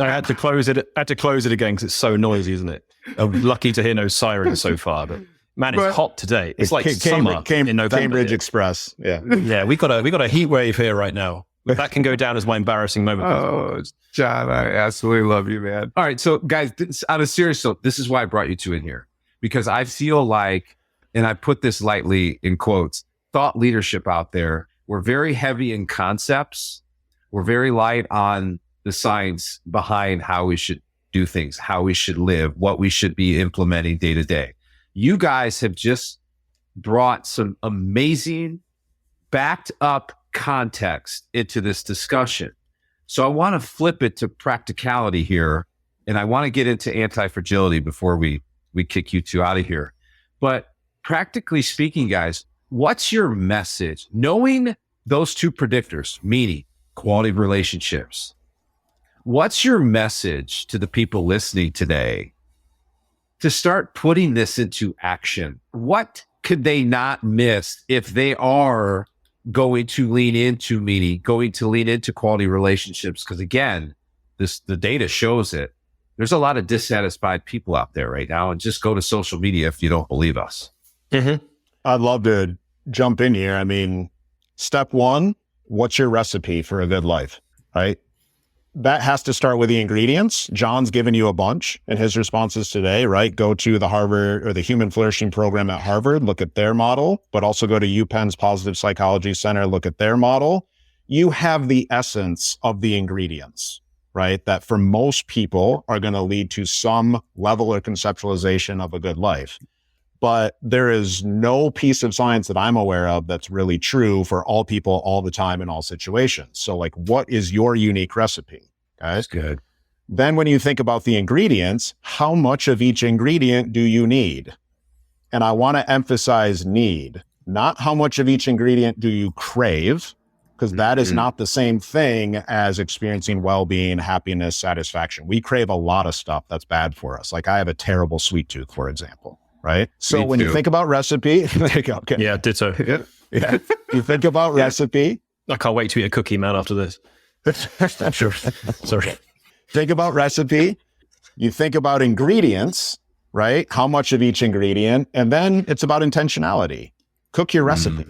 had to close it. I had to close it again because it's so noisy, isn't it? I'm lucky to hear no sirens so far, but man, it's hot today. It's like summer in November. Cambridge Express. Yeah, yeah. We got a heat wave here right now. That can go down as my embarrassing moment. Oh, John, I absolutely love you, man. All right, so guys, on a serious note, this is why I brought you two in here, because I feel like, and I put this lightly in quotes, thought leadership out there, we're very heavy in concepts. We're very light on the science behind how we should do things, how we should live, what we should be implementing day to day. You guys have just brought some amazing backed up context into this discussion. So I want to flip it to practicality here, and I want to get into anti-fragility before we kick you two out of here. But practically speaking, guys, what's your message? Knowing those two predictors, meaning quality of relationships, what's your message to the people listening today to start putting this into action? What could they not miss if they are going to lean into meaning, going to lean into quality relationships? Because again, the data shows it. There's a lot of dissatisfied people out there right now, and just go to social media if you don't believe us. Mm-hmm. I'd love to jump in here. I mean, step one, what's your recipe for a good life, right? That has to start with the ingredients. John's given you a bunch in his responses today, right? Go to the Harvard or the Human Flourishing program at Harvard, look at their model, but also go to UPenn's Positive Psychology Center, look at their model. You have the essence of the ingredients, right? That for most people are going to lead to some level of conceptualization of a good life. But there is no piece of science that I'm aware of that's really true for all people all the time in all situations. So like, what is your unique recipe? Guys? Good. Then when you think about the ingredients, how much of each ingredient do you need? And I want to emphasize need, not how much of each ingredient do you crave, because that is not the same thing as experiencing well-being, happiness, satisfaction. We crave a lot of stuff that's bad for us. Like I have a terrible sweet tooth, for example. Right. So when you think about recipe, there you go. Okay. Yeah, ditto. Yeah. You think about recipe. I can't wait to eat a cookie, man, after this. Sure. Sorry. Think about recipe. You think about ingredients, right? How much of each ingredient? And then it's about intentionality. Cook your recipe,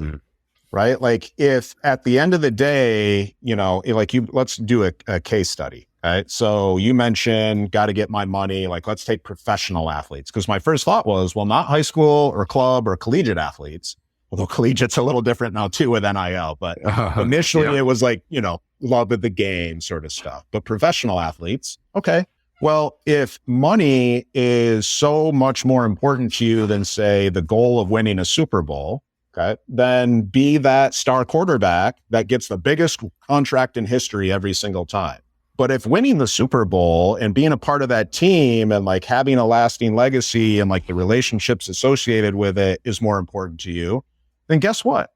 right? Like if at the end of the day, you know, like let's do a case study. Right. So you mentioned got to get my money. Like, let's take professional athletes. Because my first thought was, well, not high school or club or collegiate athletes. Although collegiate's a little different now too with NIL. But initially it was like, you know, love of the game sort of stuff. But professional athletes, okay. Well, if money is so much more important to you than, say, the goal of winning a Super Bowl, okay, then be that star quarterback that gets the biggest contract in history every single time. But if winning the Super Bowl and being a part of that team and like having a lasting legacy and like the relationships associated with it is more important to you, then guess what?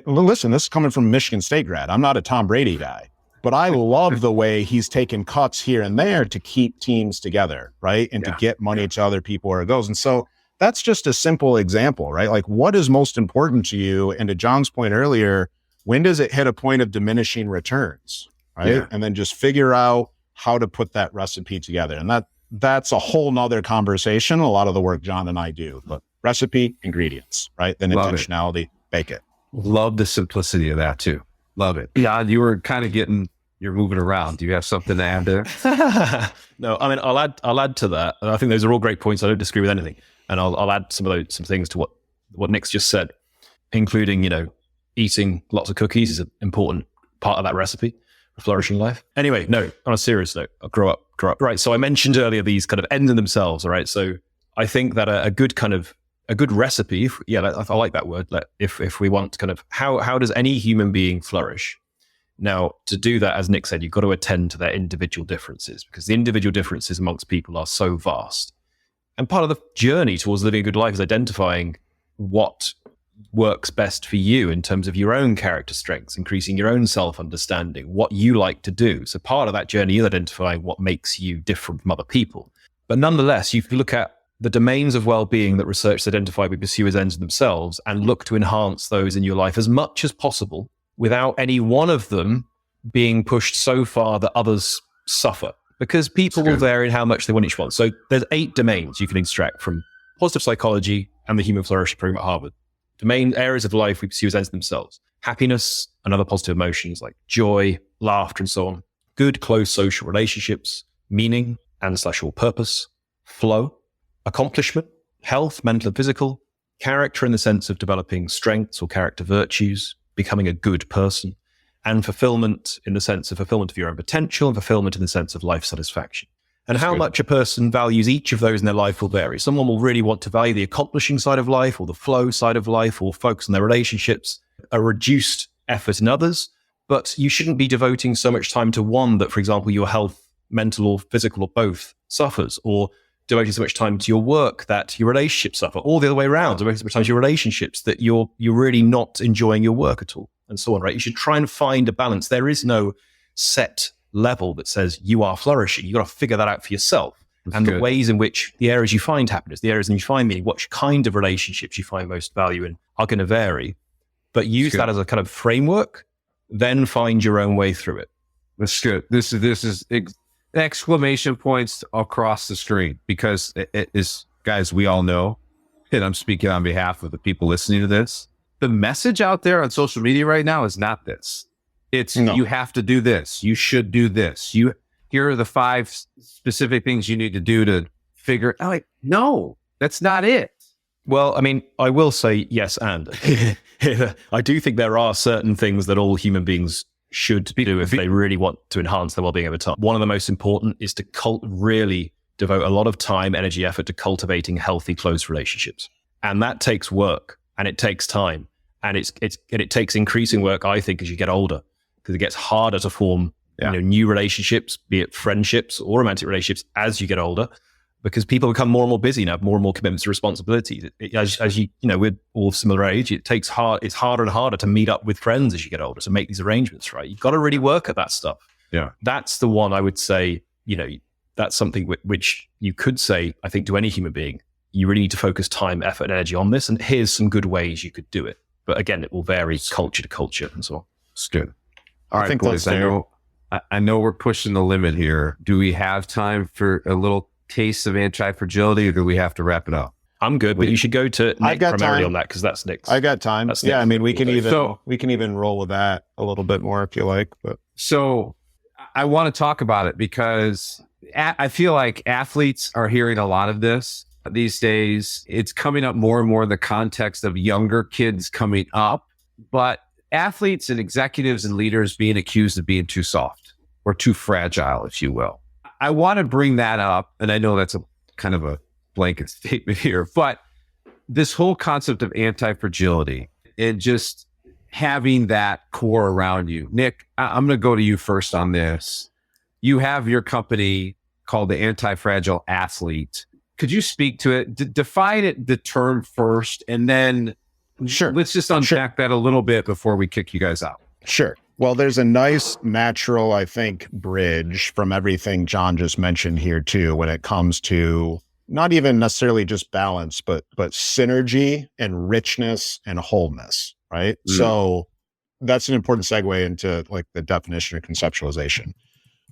Listen, this is coming from a Michigan State grad. I'm not a Tom Brady guy, but I love the way he's taken cuts here and there to keep teams together, right? And to get money to other people where it goes. And so that's just a simple example, right? Like what is most important to you? And to John's point earlier, when does it hit a point of diminishing returns? Right. Yeah. And then just figure out how to put that recipe together. And that's a whole nother conversation. A lot of the work John and I do, but recipe, ingredients, right? Then intentionality, bake it. Love the simplicity of that too. Love it. Yeah. You were kind of you're moving around. Do you have something to add there? No, I mean, I'll add to that. I think those are all great points. I don't disagree with anything. And I'll add some things to what Nick's just said, including, you know, eating lots of cookies is an important part of that recipe. Flourishing life. Anyway, no, on a serious note, I'll grow up. Right. So I mentioned earlier these kind of ends in themselves. All right. So I think that a good recipe, I like that word. Like if we want kind of how does any human being flourish? Now, to do that, as Nick said, you've got to attend to their individual differences because the individual differences amongst people are so vast. And part of the journey towards living a good life is identifying what works best for you in terms of your own character strengths, increasing your own self-understanding, what you like to do. So part of that journey is identifying what makes you different from other people. But nonetheless, you can look at the domains of well-being that researchers identify we pursue as ends in themselves and look to enhance those in your life as much as possible without any one of them being pushed so far that others suffer. Because people will vary in how much they want each one. So there's 8 domains you can extract from positive psychology and the Human Flourishing program at Harvard. The main areas of life we pursue as ends in themselves. Happiness and other positive emotions like joy, laughter, and so on. Good, close social relationships, meaning and/or purpose, flow, accomplishment, health, mental and physical, character in the sense of developing strengths or character virtues, becoming a good person, and fulfillment in the sense of fulfillment of your own potential and fulfillment in the sense of life satisfaction. And how much a person values each of those in their life will vary. Someone will really want to value the accomplishing side of life or the flow side of life or focus on their relationships, a reduced effort in others. But you shouldn't be devoting so much time to one that, for example, your health, mental or physical or both, suffers, or devoting so much time to your work that your relationships suffer, or the other way around, devoting so much time to your relationships that you're really not enjoying your work at all, and so on, right? You should try and find a balance. There is no set level that says you are flourishing. You got to figure that out for yourself. And the ways in which the areas you find happiness, the areas in which you find meaning, what kind of relationships you find most value in are going to vary. But use that as a kind of framework, then find your own way through it. That's good. This is exclamation points across the screen, because it is, guys, we all know, and I'm speaking on behalf of the people listening to this, the message out there on social media right now is not this. It's you have to do this. You should do this. Here are the 5 specific things you need to do to figure out. Like, no, that's not it. Well, I mean, I will say yes, and I do think there are certain things that all human beings should do if they really want to enhance their well-being over time. One of the most important is to really devote a lot of time, energy, effort to cultivating healthy, close relationships. And that takes work, and it takes time, and it takes increasing work, I think, as you get older, because it gets harder to form new relationships, be it friendships or romantic relationships, as you get older, because people become more and more busy and have more and more commitments and responsibilities. As you we're all similar age, it's harder and harder to meet up with friends as you get older, to make these arrangements, right? You've got to really work at that stuff. Yeah. That's the one I would say, that's something which you could say, I think, to any human being, you really need to focus time, effort, and energy on this. And here's some good ways you could do it. But again, it will vary culture to culture and so on. It's good. All right, boys, I know we're pushing the limit here. Do we have time for a little taste of anti-fragility, or do we have to wrap it up? I'm good, but you should go to Nick primarily on that, because that's Nick's. I got time. Yeah, I mean, we can even roll with that a little bit more if you like. But so I want to talk about it because I feel like athletes are hearing a lot of this these days. It's coming up more and more in the context of younger kids coming up, but athletes and executives and leaders being accused of being too soft or too fragile, if you will. I want to bring that up, and I know that's a kind of a blanket statement here, but this whole concept of anti-fragility and just having that core around you. Nick, I'm going to go to you first on this. You have your company called the Anti-Fragile Athlete. Could you speak to it? Define it, the term first, and then let's just unpack that a little bit before we kick you guys out. Sure. Well, there's a nice natural, I think, bridge from everything Jon just mentioned here too, when it comes to not even necessarily just balance, but synergy and richness and wholeness, right? So that's an important segue into like the definition of conceptualization.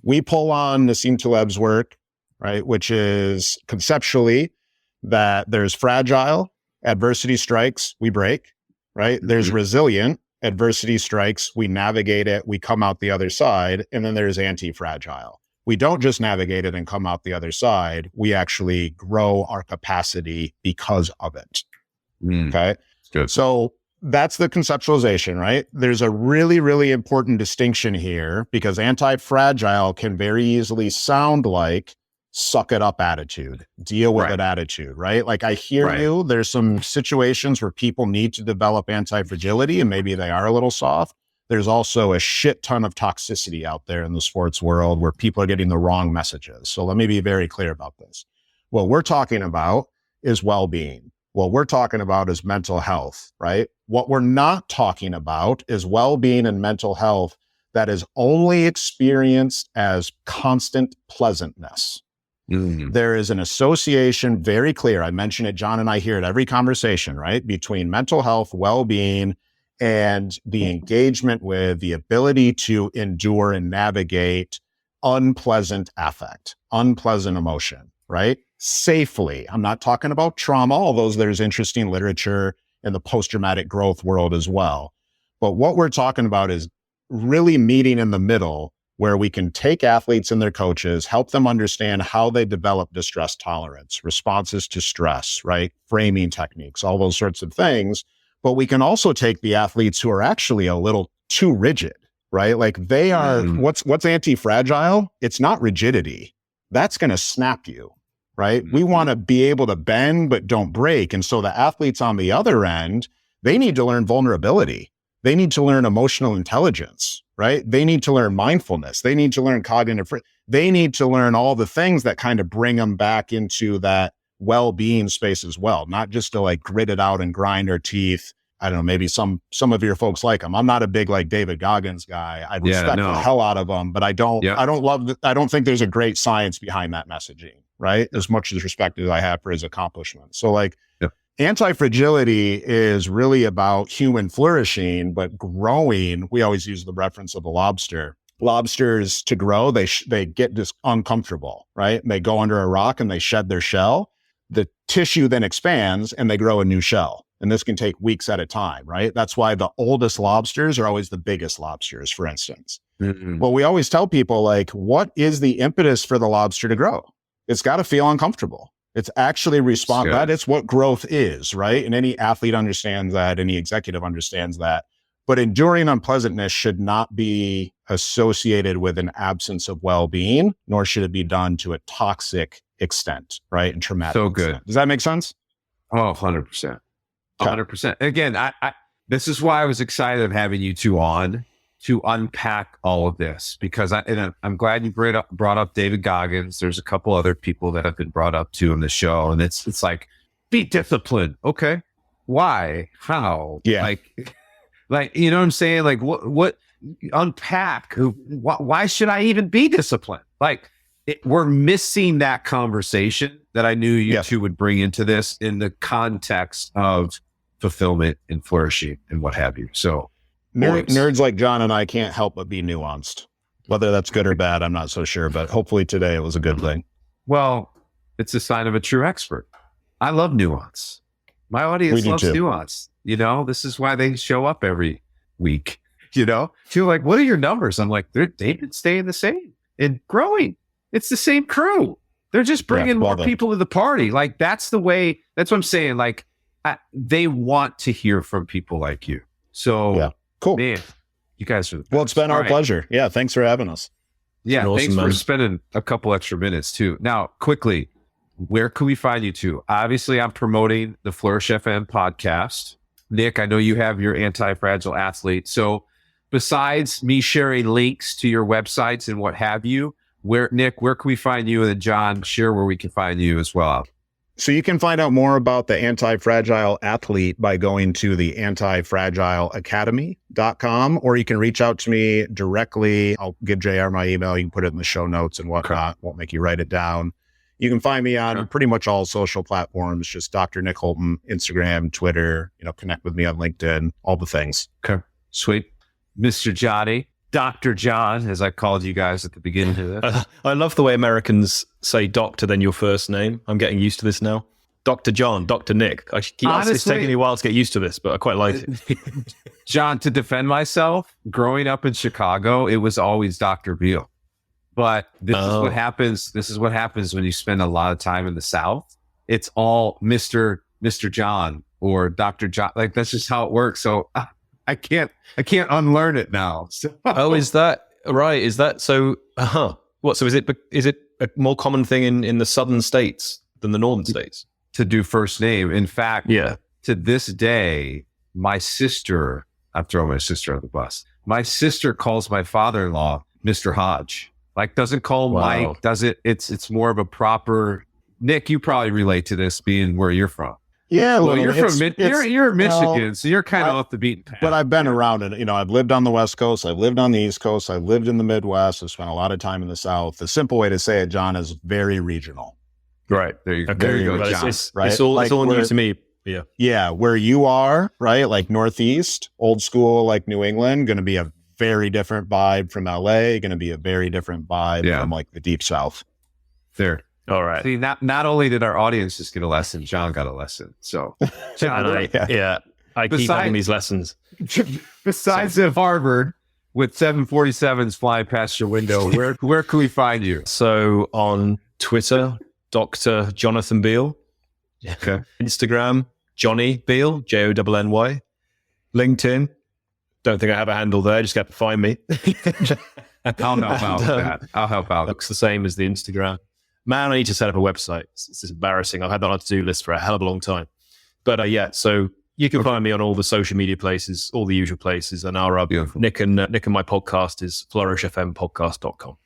We pull on Nassim Taleb's work, right, which is conceptually that there's fragile, adversity strikes, we break, right? There's resilient, adversity strikes, we navigate it, we come out the other side, and then there's anti-fragile. We don't just navigate it and come out the other side, we actually grow our capacity because of it. Okay? Good. So that's the conceptualization, right? There's a really, really important distinction here, because anti-fragile can very easily sound like suck it up attitude, deal with it attitude, right? Like I hear you, there's some situations where people need to develop anti-fragility and maybe they are a little soft. There's also a shit ton of toxicity out there in the sports world where people are getting the wrong messages. So let me be very clear about this. What we're talking about is well-being. What we're talking about is mental health, right? What we're not talking about is well-being and mental health that is only experienced as constant pleasantness. There is an association, very clear. I mention it, Jon and I hear it every conversation, right? Between mental health, well-being, and the engagement with the ability to endure and navigate unpleasant affect, unpleasant emotion, right? Safely. I'm not talking about trauma, although there's interesting literature in the post-traumatic growth world as well. But what we're talking about is really meeting in the middle where we can take athletes and their coaches, help them understand how they develop distress tolerance, responses to stress, right? Framing techniques, all those sorts of things. But we can also take the athletes who are actually a little too rigid, right? Like they are, what's anti-fragile? It's not rigidity. That's going to snap you, right? We want to be able to bend, but don't break. And so the athletes on the other end, they need to learn vulnerability. They need to learn emotional intelligence, right? They need to learn mindfulness. They need to learn they need to learn all the things that kind of bring them back into that well-being space as well, not just to like grit it out and grind our teeth. I don't know, maybe some of your folks like him. I'm not a big like David Goggins guy. I respect the hell out of him, but I don't think there's a great science behind that messaging, right? As much as respect as I have for his accomplishments. So like anti-fragility is really about human flourishing, but growing. We always use the reference of a lobster. Lobsters, to grow, they get just uncomfortable, right? They go under a rock and they shed their shell. The tissue then expands and they grow a new shell. And this can take weeks at a time, right? That's why the oldest lobsters are always the biggest lobsters, for instance. Well, we always tell people, like, what is the impetus for the lobster to grow? It's got to feel uncomfortable. It's actually that is what growth is, right? And any athlete understands that, any executive understands that. But enduring unpleasantness should not be associated with an absence of well-being, nor should it be done to a toxic extent, right? And traumatic. So good. Extent. Does that make sense? Oh, 100%. 100%. Again, I this is why I was excited of having you two on to unpack all of this, because I'm glad you brought up David Goggins. There's a couple other people that have been brought up too in the show, and it's like, be disciplined. Okay. Why? How? Yeah. Like, you know what I'm saying? Like what unpack, why should I even be disciplined? Like we're missing that conversation that I knew you two would bring into this in the context of fulfillment and flourishing and what have you. So nerds like Jon and I can't help but be nuanced. Whether that's good or bad, I'm not so sure, but hopefully today it was a good thing. Well, it's a sign of a true expert. I love nuance. My audience loves nuance. You know, this is why they show up every week. You know, you're like, what are your numbers? I'm like, they've been staying the same and growing. It's the same crew. They're just bringing more people to the party. Like, that's the way, that's what I'm saying. Like, they want to hear from people like you. So, cool. Man, you guys are the best. Well, it's been our pleasure. Yeah. Thanks for having us. Yeah. Awesome, thanks for spending a couple extra minutes too. Now, quickly, where can we find you two? Obviously, I'm promoting the Flourish FM podcast. Nick, I know you have your Anti-Fragile Athlete. So besides me sharing links to your websites and what have you, Nick, where can we find you? And then Jon, share where we can find you as well. So you can find out more about the Anti-Fragile Athlete by going to the antifragileacademy.com, or you can reach out to me directly. I'll give JR my email. You can put it in the show notes and whatnot. Won't make you write it down. You can find me on pretty much all social platforms, just Dr. Nick Holton, Instagram, Twitter, connect with me on LinkedIn, all the things. Okay. Sweet. Mr. Johnny, Dr. Jon, as I called you guys at the beginning of this. I love the way Americans say doctor, then your first name. I'm getting used to this now. Dr. Jon, Dr. Nick. It's taking me a while to get used to this, but I quite like it. Jon, to defend myself, growing up in Chicago, it was always Dr. Beal. But this is what happens. This is what happens when you spend a lot of time in the South. It's all Mr. Jon or Dr. Jon. Like, that's just how it works. So I can't unlearn it now. So. Oh, is that right? Is that so? What? So is it a more common thing in the southern states than the northern states to do first name? In fact, to this day, my sister. I'm throwing my sister on the bus. My sister calls my father-in-law Mr. Hodge. Like, doesn't call Mike, does it? It's more of a proper, Nick, you probably relate to this being where you're from. Yeah, well, you're in Michigan, so you're kind of off the beaten path. But I've been around it. I've lived on the West Coast. I've lived on the East Coast. I've lived in the Midwest. I've spent a lot of time in the South. The simple way to say it, John, is very regional. Right. There you Okay. go, John. It's all new to me. Yeah. Yeah. Where you are, right? Like Northeast, old school, like New England, going to be a very different vibe from LA, going to be a very different vibe from like the deep South. There. All right. See, not only did our audience just get a lesson, John got a lesson. So, John, I keep having these lessons. Besides at Harvard with 747s flying past your window, where can we find you? So on Twitter, Dr. Jonathan Beal. Okay. Instagram, Johnny Beal, Jonny. LinkedIn. Don't think I have a handle there. Just got to find me. I'll help out with that. I'll help out. Looks the same as the Instagram. Man, I need to set up a website. It's embarrassing. I've had that on a to-do list for a hell of a long time. But so you can find me on all the social media places, all the usual places. And our Nick and my podcast is flourishfmpodcast.com.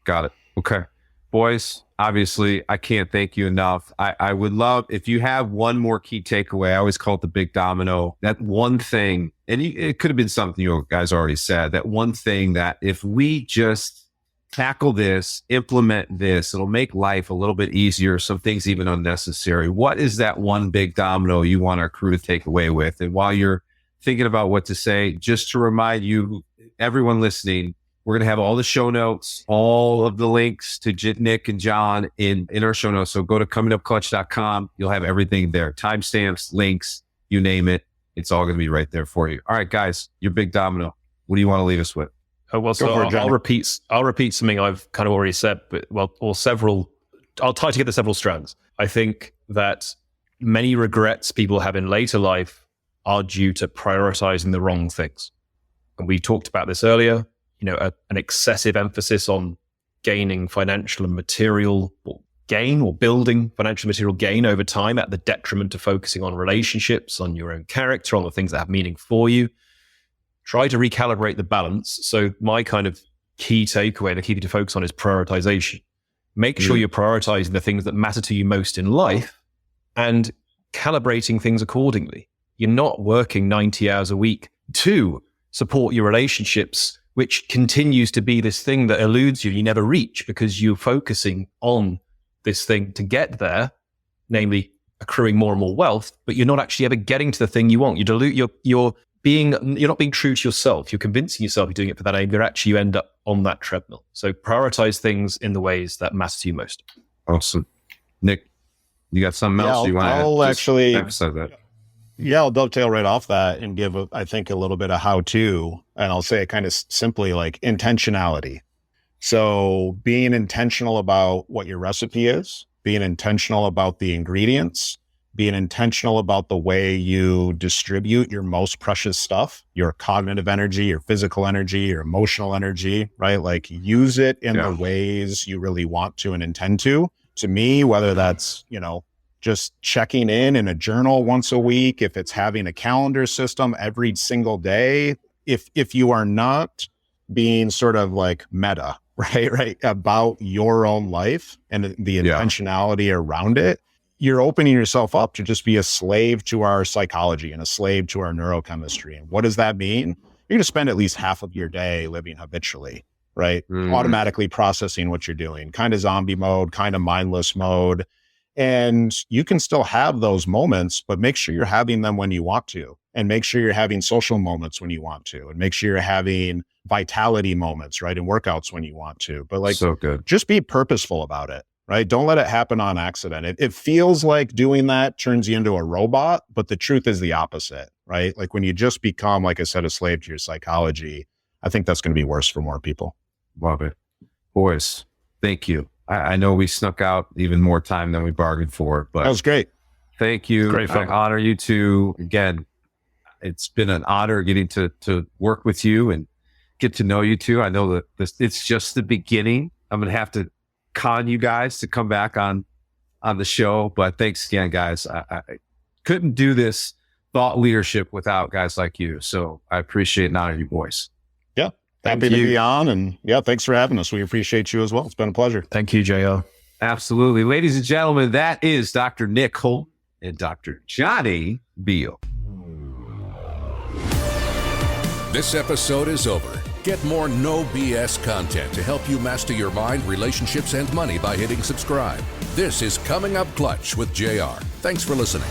Got it. Okay. Boys, obviously, I can't thank you enough. I would love, if you have one more key takeaway, I always call it the big domino, that one thing, and it could have been something you guys already said, that one thing that if we just tackle this, implement this, it'll make life a little bit easier, some things even unnecessary. What is that one big domino you want our crew to take away with? And while you're thinking about what to say, just to remind you, everyone listening, we're going to have all the show notes, all of the links to Nick and John in our show notes. So go to comingupclutch.com. You'll have everything there. Timestamps, links, you name it. It's all going to be right there for you. All right, guys, your big domino. What do you want to leave us with? Oh, well, so I'll repeat something I've kind of already said, but I'll tie together several strands. I think that many regrets people have in later life are due to prioritizing the wrong things. And we talked about this earlier, an excessive emphasis on gaining financial and material gain or building financial and material gain over time at the detriment of focusing on relationships, on your own character, on the things that have meaning for you. Try to recalibrate the balance. So my kind of key takeaway, the key thing to focus on is prioritization. Make sure you're prioritizing the things that matter to you most in life and calibrating things accordingly. You're not working 90 hours a week to support your relationships, which continues to be this thing that eludes you. You never reach because you're focusing on this thing to get there, namely accruing more and more wealth, but you're not actually ever getting to the thing you want. You're not being true to yourself. You're convincing yourself you're doing it for that aim. You end up on that treadmill. So prioritize things in the ways that matter to you most. Awesome. Nick, you got something else you want to emphasize that? Yeah, I'll dovetail right off that and give, I think, a little bit of how-to, and I'll say it kind of simply like intentionality. So being intentional about what your recipe is, being intentional about the ingredients, being intentional about the way you distribute your most precious stuff, your cognitive energy, your physical energy, your emotional energy, right? Like use it in the ways you really want to and intend to. To me, whether that's, just checking in a journal once a week, if it's having a calendar system every single day, if you are not being sort of like meta, right, about your own life and the intentionality around it, you're opening yourself up to just be a slave to our psychology and a slave to our neurochemistry. And what does that mean? You're going to spend at least half of your day living habitually, right? Automatically processing what you're doing, kind of zombie mode, kind of mindless mode. And you can still have those moments, but make sure you're having them when you want to, and make sure you're having social moments when you want to, and make sure you're having vitality moments, right? And workouts when you want to, but like, so good. Just be purposeful about it, right? Don't let it happen on accident. It feels like doing that turns you into a robot, but the truth is the opposite, right? Like when you just become, like I said, a slave to your psychology, I think that's going to be worse for more people. Love it. Boys, thank you. I know we snuck out even more time than we bargained for, but that was great. Thank you. Great fun. I honor you too. Again, it's been an honor getting to work with you and get to know you too. I know that it's just the beginning. I'm going to have to con you guys to come back on the show, but thanks again, guys. I couldn't do this thought leadership without guys like you. So I appreciate and honor you boys. Yeah. Happy to be on, and thanks for having us. We appreciate you as well. It's been a pleasure. Thank you, JR. Absolutely. Ladies and gentlemen, that is Dr. Nick Holt, and Dr. Johnny Beal. This episode is over. Get more no BS content to help you master your mind, relationships, and money by hitting subscribe. This is Coming Up Clutch with JR. Thanks for listening.